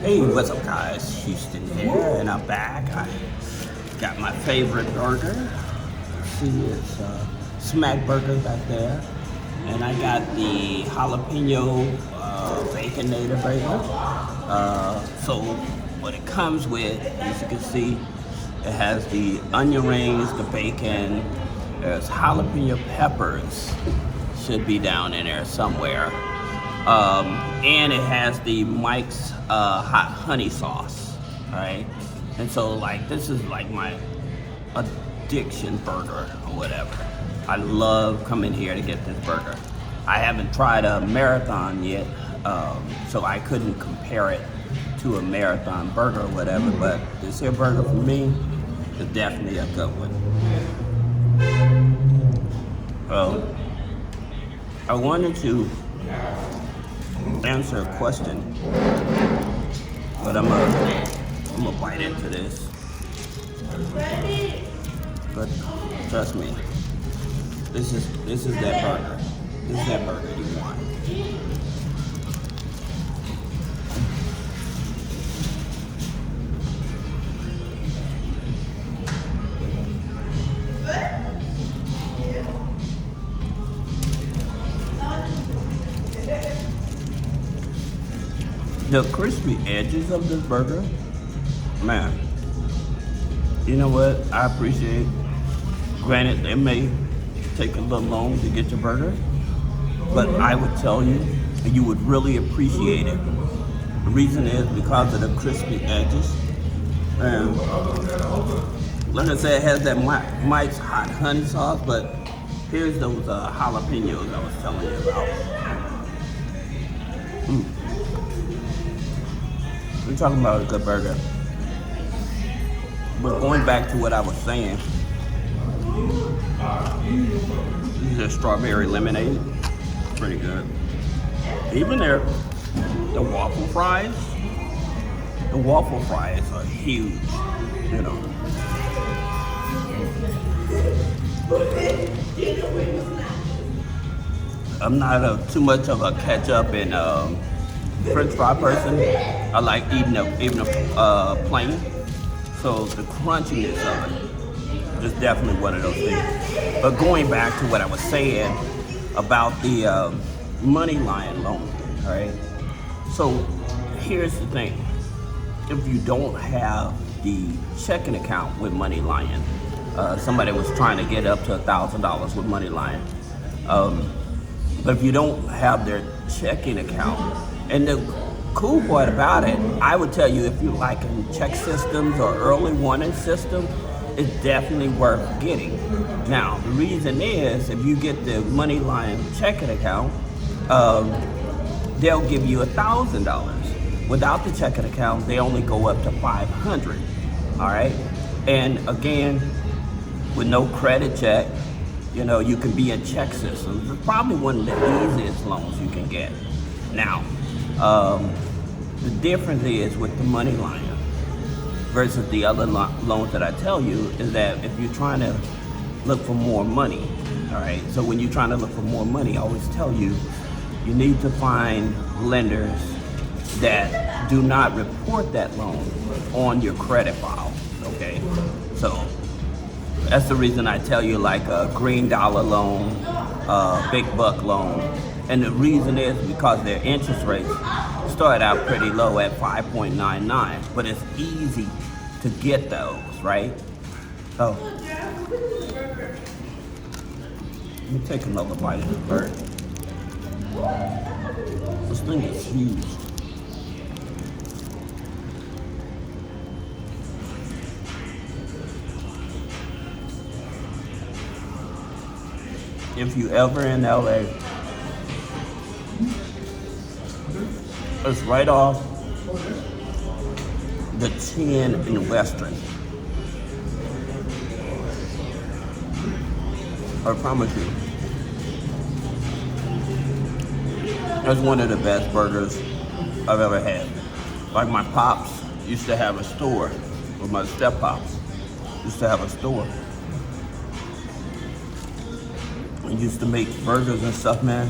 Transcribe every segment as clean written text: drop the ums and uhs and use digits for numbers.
Hey, what's up guys? Houston here, and I'm back. I got my favorite burger. See, it's Smack Burger back there. And I got the jalapeno baconator burger. So what it comes with, as you can see, it has the onion rings, the bacon, there's jalapeno peppers, should be down in there somewhere. And it has the Mike's hot honey sauce, right? And so like this is like my addiction burger or whatever. I love coming here to get this burger. I haven't tried a marathon yet, so I couldn't compare it to a marathon burger or whatever, but this here burger for me is definitely a good one. I wanted to answer a question, but I'm gonna bite into this. But trust me, this is that burger. This is that burger you want. The crispy edges of this burger, man, you know what, I appreciate. Granted, it may take a little long to get your burger, but I would tell you, you would really appreciate it. The reason is because of the crispy edges. And like I said, it has that Mike's hot honey sauce, but here's those jalapenos I was telling you about. We're talking about a good burger. But going back to what I was saying, this is a strawberry lemonade. Pretty good. Even the waffle fries are huge, you know. I'm not too much of a ketchup and French fry person. I like eating even plain. So the crunchiness of it is definitely one of those things. But going back to what I was saying about the MoneyLion loan, all right? So here's the thing. If you don't have the checking account with MoneyLion, somebody was trying to get up to $1,000 with MoneyLion. But if you don't have their checking account, and the cool part about it, I would tell you, if you like check systems or early warning system, it's definitely worth getting. Now, the reason is, if you get the MoneyLion checking account, they'll give you $1,000. Without the checking account, they only go up to $500. All right, and again, with no credit check, you know, you can be in check systems. It's probably one of the easiest loans you can get. Now, the difference is with the MoneyLion versus the other loans that I tell you is that if you're trying to look for more money, all right, so when you're trying to look for more money, I always tell you, you need to find lenders that do not report that loan on your credit file, okay? So that's the reason I tell you, like a green dollar loan, big buck loan. And the reason is because their interest rates start out pretty low at 5.99, but it's easy to get those, right? So, let me take another bite of this burger. This thing is huge. If you ever in LA, it's right off the 10 in Western. I promise you, that's one of the best burgers I've ever had. Like my pops used to have a store, or my step pops used to have a store. And used to make burgers and stuff, man.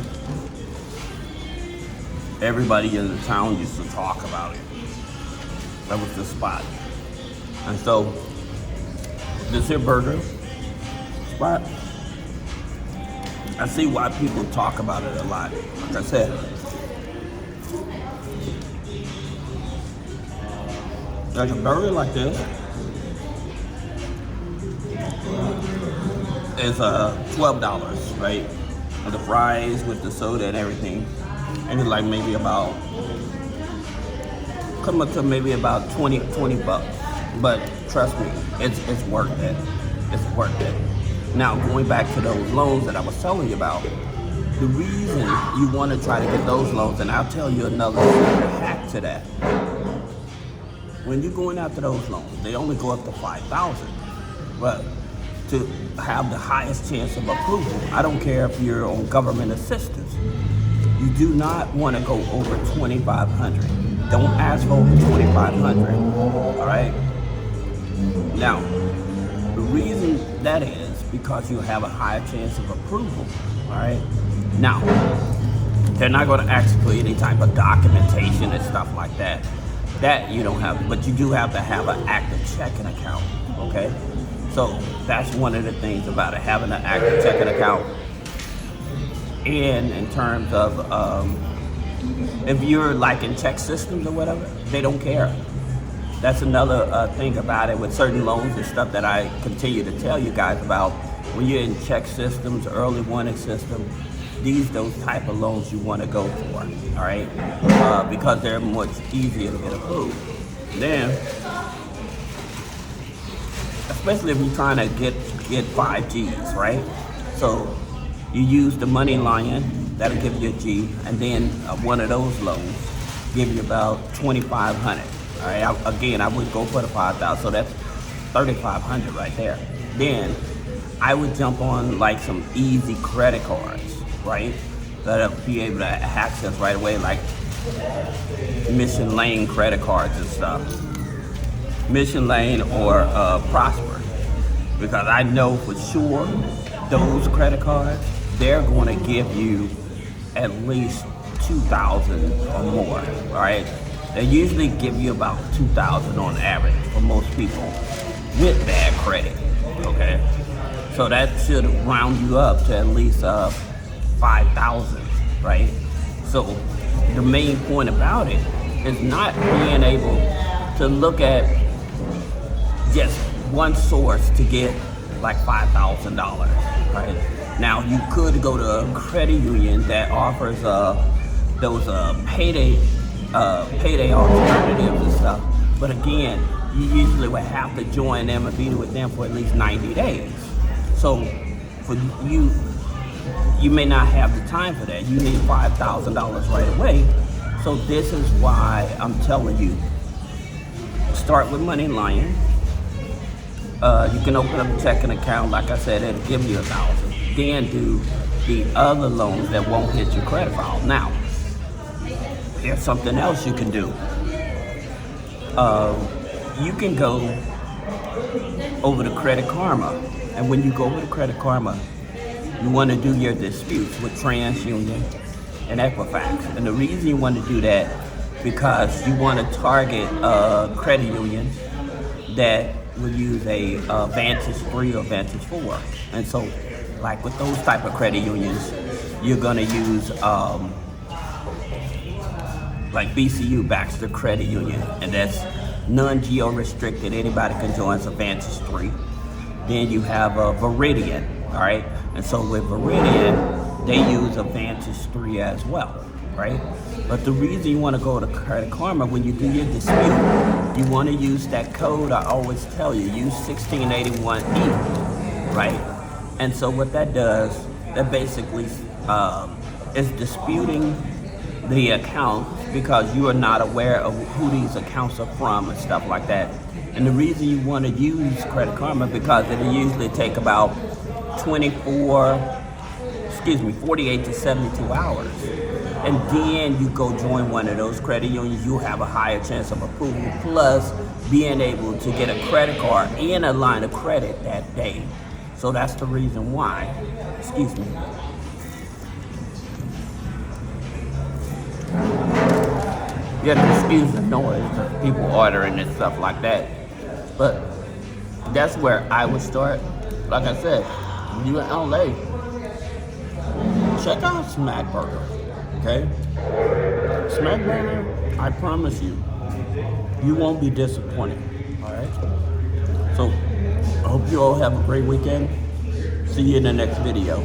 Everybody in the town used to talk about it. That was the spot. And so this here burger spot, I see why people talk about it a lot. Like I said, like a burger like this is $12, right? And the fries with the soda and everything, and it's like maybe about, come up to maybe about 20 bucks. But trust me, it's worth it. It's worth it. Now, going back to those loans that I was telling you about, the reason you want to try to get those loans, and I'll tell you another hack to that. When you're going after those loans, they only go up to $5,000. But to have the highest chance of approval, I don't care if you're on government assistance, you do not want to go over $2,500. Don't ask for over $2,500. All right. Now, the reason that is because you have a higher chance of approval. All right. Now, they're not going to ask for any type of documentation and stuff like that. That you don't have, but you do have to have an active checking account. Okay. So that's one of the things about it, having an active checking account. And in terms of if you're like in check systems or whatever, they don't care. That's another thing about it with certain loans and stuff that I continue to tell you guys about. When you're in check systems, early warning system, those type of loans you want to go for, all right? Because they're much easier to get approved. Then, especially if you're trying to get 5Gs, right? So you use the MoneyLion, that'll give you a G, and then one of those loans give you about $2,500. All right. Again, I would go for the 5,000, so that's $3,500 right there. Then I would jump on like some easy credit cards, right? That'll be able to access right away, like Mission Lane credit cards and stuff. Mission Lane or Prosper, because I know for sure those credit cards, they're going to give you at least $2,000 or more. All right, they usually give you about $2,000 on average for most people with bad credit. Okay, so that should round you up to at least $5,000, right? So the main point about it is not being able to look at just one source to get like $5,000, right? Now you could go to a credit union that offers those payday alternatives and stuff, but again, you usually would have to join them and be with them for at least 90 days. So for you may not have the time for that. You need $5,000 right away. So this is why I'm telling you, start with MoneyLion. You can open up a checking account, like I said, it'll give you $1,000. Then do the other loans that won't hit your credit file. Now, there's something else you can do. You can go over to Credit Karma, and when you go over to Credit Karma, you want to do your disputes with TransUnion and Equifax. And the reason you want to do that, because you want to target credit unions that will use a Vantage 3 or Vantage 4. And so, like with those type of credit unions, you're going to use like BCU, Baxter Credit Union, and that's non-geo restricted. Anybody can join. It's a Vantage 3. Then you have a Veridian, all right? And so with Veridian, they use a Vantage 3 as well, right? But the reason you want to go to Credit Karma, when you do your dispute, you want to use that code I always tell you, use 1681E, right? And so what that does, that basically is disputing the account because you are not aware of who these accounts are from and stuff like that. And the reason you want to use Credit Karma, because it'll usually take about 48 to 72 hours. And then you go join one of those credit unions, you'll have a higher chance of approval, plus being able to get a credit card and a line of credit that day. So that's the reason why. Excuse me. You have to excuse the noise of people ordering and stuff like that. But that's where I would start. Like I said, when you're in LA, check out Smack Burger. Okay? Smack Burger, I promise you, you won't be disappointed. Alright? So I hope you all have a great weekend. See you in the next video.